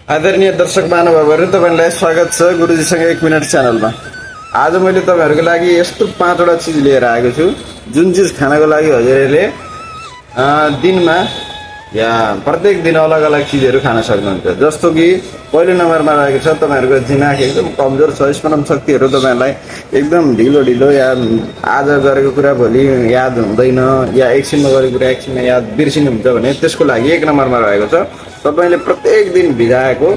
आदरणीय दर्शक महानुभावहरू, तपाईँलाई स्वागत छ गुरुजीसँग 1 मिनट च्यानलमा। आज मैले तपाईँहरूको लागि यस्तो 5वटा चिज लिएर आएको छु जुन चिज खानको लागि हजुरहरूले दिनमा या प्रत्येक दिन अलग अलग चिजहरू खान सक्नुहुन्छ। जस्तो कि पहिलो नम्बरमा रहेको छ तपाईँहरूको दिमाग एकदम कमजोर छ, स्मरण शक्तिहरू तपाईँहरूलाई एकदम ढिलो ढिलो या आज गरेको कुरा भोलि याद हुँदैन या एकछिनमा गरेको कुरा एकछिनमा याद बिर्सिनुहुन्छ भने त्यसको लागि 1 नम्बरमा रहेको छ तपाईले प्रत्येक दिन भिजाएको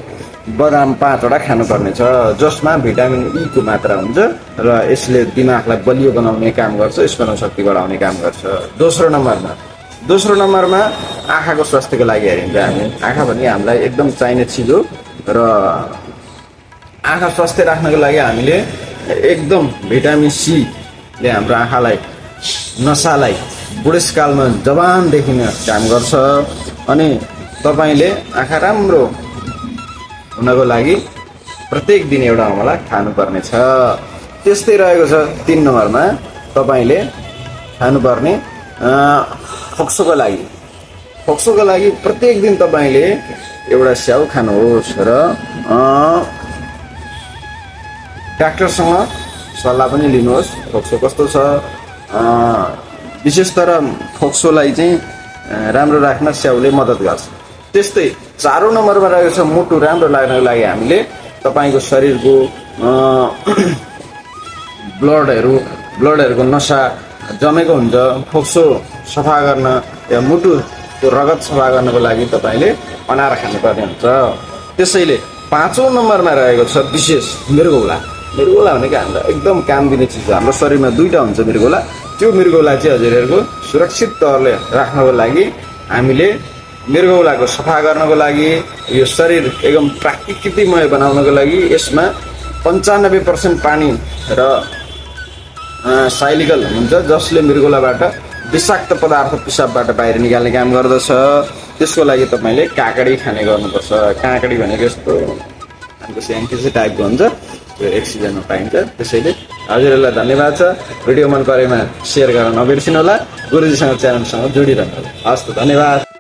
बदाम 5वटा खानुपर्ने छ, जसमा भिटामिन ई को मात्रा हुन्छ र यसले दिमागलाई बलियो बनाउने काम गर्छ, स्मरण शक्ति बढाउने काम गर्छ। दोस्रो नम्बरमा आँखाको स्वास्थ्यको लागि हेरिन्छ हामी। आँखा पनि हामीलाई एकदम चाहिने चिज हो र आँखा स्वास्थ्य राख्नको लागि हामीले एकदम भिटामिन सी ले हाम्रो आँखालाई नसालाई बुढेसकालमा जवान देखिन काम गर्छ अनि तपाईले आँखा राम्रो हुनको लागि प्रत्येक दिन एउटा अमला खानुपर्ने छ। त्यस्तै रहेको छ 3 नम्बरमा तपाईले खानुपर्ने फोक्सोको लागि प्रत्येक दिन तपाईले एउटा स्याउ खानुहोस् र डाक्टरसँग सल्लाह पनि लिनुहोस् फोक्सो कस्तो छ। विशेषतः फोक्सोलाई चाहिँ राम्रो राख्न स्याउले मद्दत गर्छ। त्यस्तै 4औं नम्बरमा रहेको छ मुटु राम्रो लाग्नको लागि हामीले तपाईको शरीरको ब्लडहरूको नसा जमेको हुन्छ, फोक्सो सफा गर्न या मुटुको रगत सफा गर्नको लागि तपाईले अनार खानुपर्ने हुन्छ। त्यसैले 5औं नम्बरमा रहेको छ विशेष मृगौला भनेको हामीलाई एकदम काम दिने चिज हो। हाम्रो शरीरमा 2टा हुन्छ मृगौला। त्यो मृगौला चाहिँ हजुरहरूको सुरक्षित तहले राख्नको लागि हामीले मृगौलाको सफा गर्नको लागि यो शरीर एकदम प्राकृतिकमय बनाउनको लागि यसमा 95% पानी र साइलिकल हुन्छ, जसले मृगौलाबाट विषाक्त पदार्थ पिसाबबाट बाहिर निकाल्ने काम गर्दछ। त्यसको लागि तपाईले काकडी खाने गर्नुपर्छ। काकडी भनेको यस्तो हाम्रो स्याङ्की टाइपको हुन्छ, त्यो एक सिजनमा पाइन्छ। त्यसैले हजुरहरूलाई धन्यवाद छ। भिडियो मन परेमा सेयर गर्न नबिर्सिनु होला। गुरुजीसँग च्यानलसँग जोडिरहनु होला। हस् त, धन्यवाद।